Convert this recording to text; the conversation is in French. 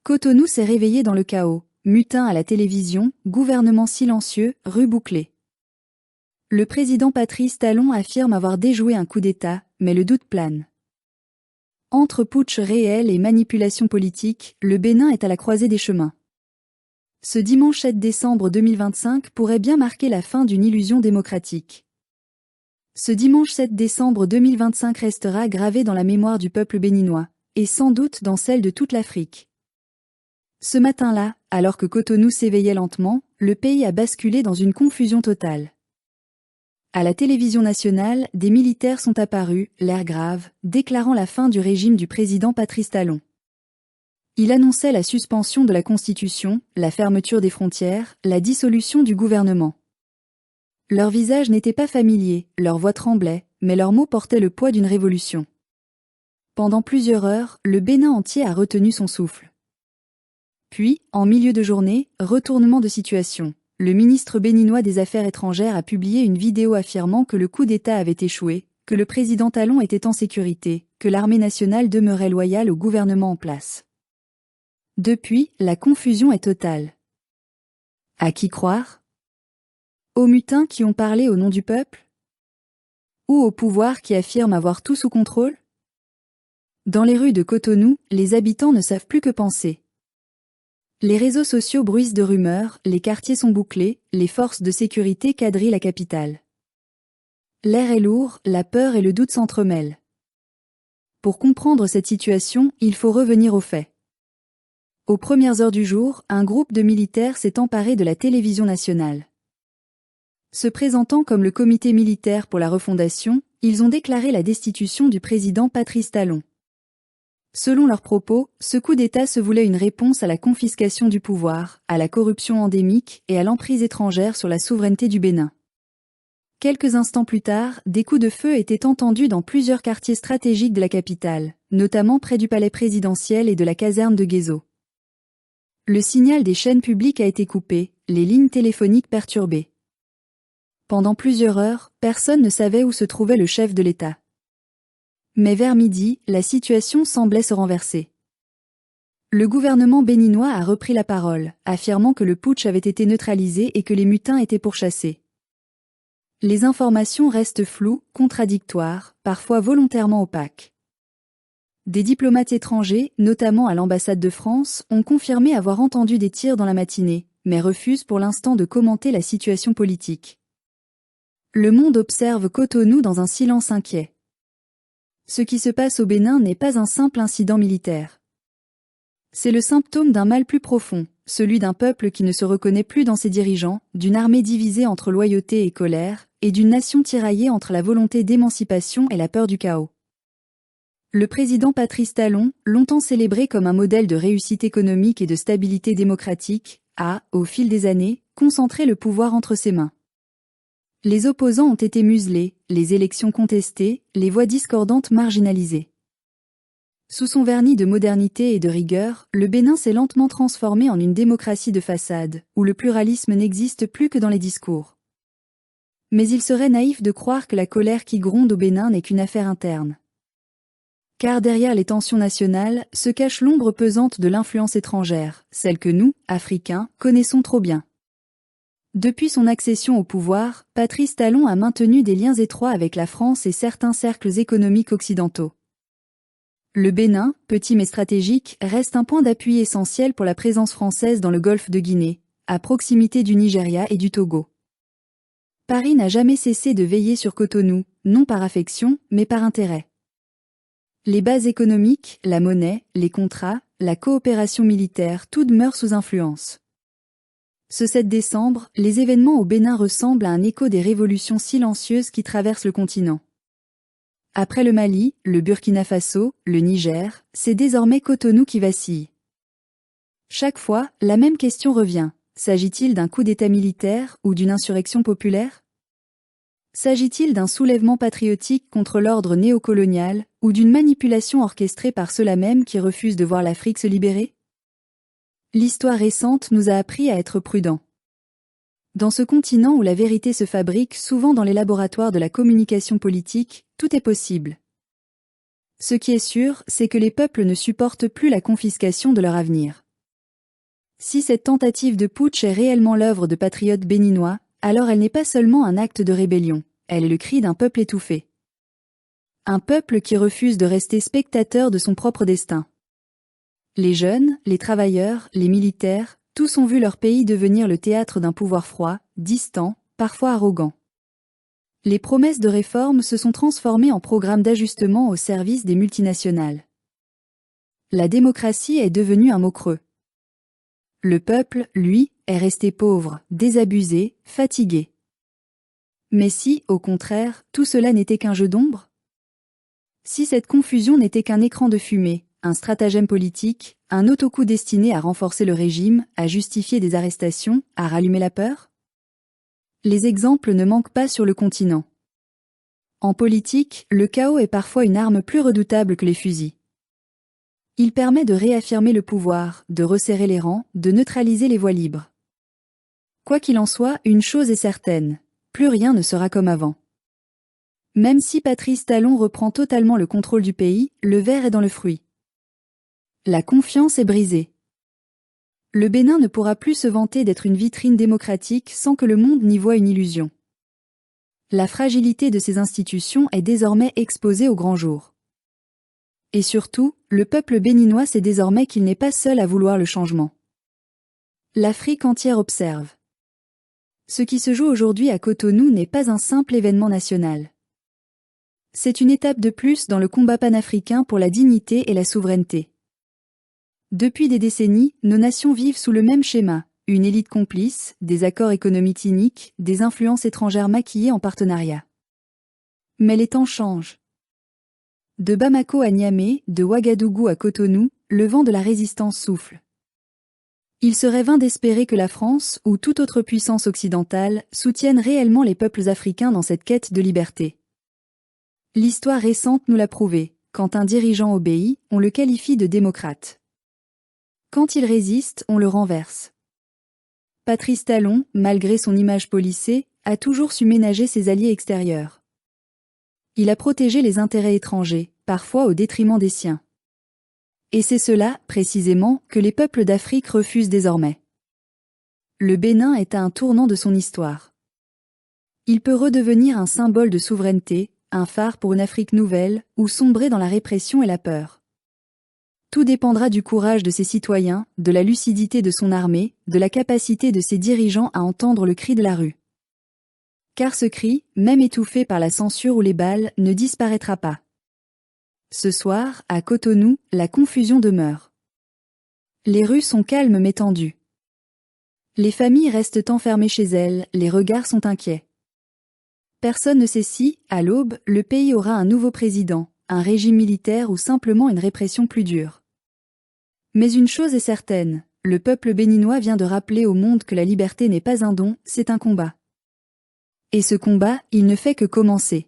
Cotonou s'est réveillé dans le chaos, mutin à la télévision, gouvernement silencieux, rue bouclée. Le président Patrice Talon affirme avoir déjoué un coup d'État, mais le doute plane. Entre putsch réel et manipulation politique, le Bénin est à la croisée des chemins. Ce dimanche 7 décembre 2025 pourrait bien marquer la fin d'une illusion démocratique. Ce dimanche 7 décembre 2025 restera gravé dans la mémoire du peuple béninois, et sans doute dans celle de toute l'Afrique. Ce matin-là, alors que Cotonou s'éveillait lentement, le pays a basculé dans une confusion totale. À la télévision nationale, des militaires sont apparus, l'air grave, déclarant la fin du régime du président Patrice Talon. Il annonçait la suspension de la Constitution, la fermeture des frontières, la dissolution du gouvernement. Leurs visages n'étaient pas familiers, leurs voix tremblaient, mais leurs mots portaient le poids d'une révolution. Pendant plusieurs heures, le Bénin entier a retenu son souffle. Puis, en milieu de journée, retournement de situation. Le ministre béninois des Affaires étrangères a publié une vidéo affirmant que le coup d'État avait échoué, que le président Talon était en sécurité, que l'armée nationale demeurait loyale au gouvernement en place. Depuis, la confusion est totale. À qui croire? Aux mutins qui ont parlé au nom du peuple? Ou au pouvoir qui affirme avoir tout sous contrôle? Dans les rues de Cotonou, les habitants ne savent plus que penser. Les réseaux sociaux bruissent de rumeurs, les quartiers sont bouclés, les forces de sécurité quadrillent la capitale. L'air est lourd, la peur et le doute s'entremêlent. Pour comprendre cette situation, il faut revenir aux faits. Aux premières heures du jour, un groupe de militaires s'est emparé de la télévision nationale. Se présentant comme le comité militaire pour la refondation, ils ont déclaré la destitution du président Patrice Talon. Selon leurs propos, ce coup d'État se voulait une réponse à la confiscation du pouvoir, à la corruption endémique et à l'emprise étrangère sur la souveraineté du Bénin. Quelques instants plus tard, des coups de feu étaient entendus dans plusieurs quartiers stratégiques de la capitale, notamment près du palais présidentiel et de la caserne de Guézo. Le signal des chaînes publiques a été coupé, les lignes téléphoniques perturbées. Pendant plusieurs heures, personne ne savait où se trouvait le chef de l'État. Mais vers midi, la situation semblait se renverser. Le gouvernement béninois a repris la parole, affirmant que le putsch avait été neutralisé et que les mutins étaient pourchassés. Les informations restent floues, contradictoires, parfois volontairement opaques. Des diplomates étrangers, notamment à l'ambassade de France, ont confirmé avoir entendu des tirs dans la matinée, mais refusent pour l'instant de commenter la situation politique. Le monde observe Cotonou dans un silence inquiet. Ce qui se passe au Bénin n'est pas un simple incident militaire. C'est le symptôme d'un mal plus profond, celui d'un peuple qui ne se reconnaît plus dans ses dirigeants, d'une armée divisée entre loyauté et colère, et d'une nation tiraillée entre la volonté d'émancipation et la peur du chaos. Le président Patrice Talon, longtemps célébré comme un modèle de réussite économique et de stabilité démocratique, a, au fil des années, concentré le pouvoir entre ses mains. Les opposants ont été muselés, les élections contestées, les voix discordantes marginalisées. Sous son vernis de modernité et de rigueur, le Bénin s'est lentement transformé en une démocratie de façade, où le pluralisme n'existe plus que dans les discours. Mais il serait naïf de croire que la colère qui gronde au Bénin n'est qu'une affaire interne. Car derrière les tensions nationales se cache l'ombre pesante de l'influence étrangère, celle que nous, Africains, connaissons trop bien. Depuis son accession au pouvoir, Patrice Talon a maintenu des liens étroits avec la France et certains cercles économiques occidentaux. Le Bénin, petit mais stratégique, reste un point d'appui essentiel pour la présence française dans le golfe de Guinée, à proximité du Nigeria et du Togo. Paris n'a jamais cessé de veiller sur Cotonou, non par affection, mais par intérêt. Les bases économiques, la monnaie, les contrats, la coopération militaire, tout demeure sous influence. Ce 7 décembre, les événements au Bénin ressemblent à un écho des révolutions silencieuses qui traversent le continent. Après le Mali, le Burkina Faso, le Niger, c'est désormais Cotonou qui vacille. Chaque fois, la même question revient. S'agit-il d'un coup d'État militaire ou d'une insurrection populaire? S'agit-il d'un soulèvement patriotique contre l'ordre néocolonial ou d'une manipulation orchestrée par ceux-là même qui refusent de voir l'Afrique se libérer? L'histoire récente nous a appris à être prudents. Dans ce continent où la vérité se fabrique souvent dans les laboratoires de la communication politique, tout est possible. Ce qui est sûr, c'est que les peuples ne supportent plus la confiscation de leur avenir. Si cette tentative de putsch est réellement l'œuvre de patriotes béninois, alors elle n'est pas seulement un acte de rébellion, elle est le cri d'un peuple étouffé. Un peuple qui refuse de rester spectateur de son propre destin. Les jeunes, les travailleurs, les militaires, tous ont vu leur pays devenir le théâtre d'un pouvoir froid, distant, parfois arrogant. Les promesses de réforme se sont transformées en programmes d'ajustement au service des multinationales. La démocratie est devenue un mot creux. Le peuple, lui, est resté pauvre, désabusé, fatigué. Mais si, au contraire, tout cela n'était qu'un jeu d'ombre? Si cette confusion n'était qu'un écran de fumée, un stratagème politique, un autocoup destiné à renforcer le régime, à justifier des arrestations, à rallumer la peur? Les exemples ne manquent pas sur le continent. En politique, le chaos est parfois une arme plus redoutable que les fusils. Il permet de réaffirmer le pouvoir, de resserrer les rangs, de neutraliser les voies libres. Quoi qu'il en soit, une chose est certaine, plus rien ne sera comme avant. Même si Patrice Talon reprend totalement le contrôle du pays, le ver est dans le fruit. La confiance est brisée. Le Bénin ne pourra plus se vanter d'être une vitrine démocratique sans que le monde n'y voie une illusion. La fragilité de ses institutions est désormais exposée au grand jour. Et surtout, le peuple béninois sait désormais qu'il n'est pas seul à vouloir le changement. L'Afrique entière observe. Ce qui se joue aujourd'hui à Cotonou n'est pas un simple événement national. C'est une étape de plus dans le combat panafricain pour la dignité et la souveraineté. Depuis des décennies, nos nations vivent sous le même schéma, une élite complice, des accords économiques iniques, des influences étrangères maquillées en partenariat. Mais les temps changent. De Bamako à Niamey, de Ouagadougou à Cotonou, le vent de la résistance souffle. Il serait vain d'espérer que la France, ou toute autre puissance occidentale, soutienne réellement les peuples africains dans cette quête de liberté. L'histoire récente nous l'a prouvé, quand un dirigeant obéit, on le qualifie de démocrate. Quand il résiste, on le renverse. Patrice Talon, malgré son image policée, a toujours su ménager ses alliés extérieurs. Il a protégé les intérêts étrangers, parfois au détriment des siens. Et c'est cela, précisément, que les peuples d'Afrique refusent désormais. Le Bénin est à un tournant de son histoire. Il peut redevenir un symbole de souveraineté, un phare pour une Afrique nouvelle, ou sombrer dans la répression et la peur. Tout dépendra du courage de ses citoyens, de la lucidité de son armée, de la capacité de ses dirigeants à entendre le cri de la rue. Car ce cri, même étouffé par la censure ou les balles, ne disparaîtra pas. Ce soir, à Cotonou, la confusion demeure. Les rues sont calmes mais tendues. Les familles restent enfermées chez elles, les regards sont inquiets. Personne ne sait si, à l'aube, le pays aura un nouveau président, un régime militaire ou simplement une répression plus dure. Mais une chose est certaine, le peuple béninois vient de rappeler au monde que la liberté n'est pas un don, c'est un combat. Et ce combat, il ne fait que commencer.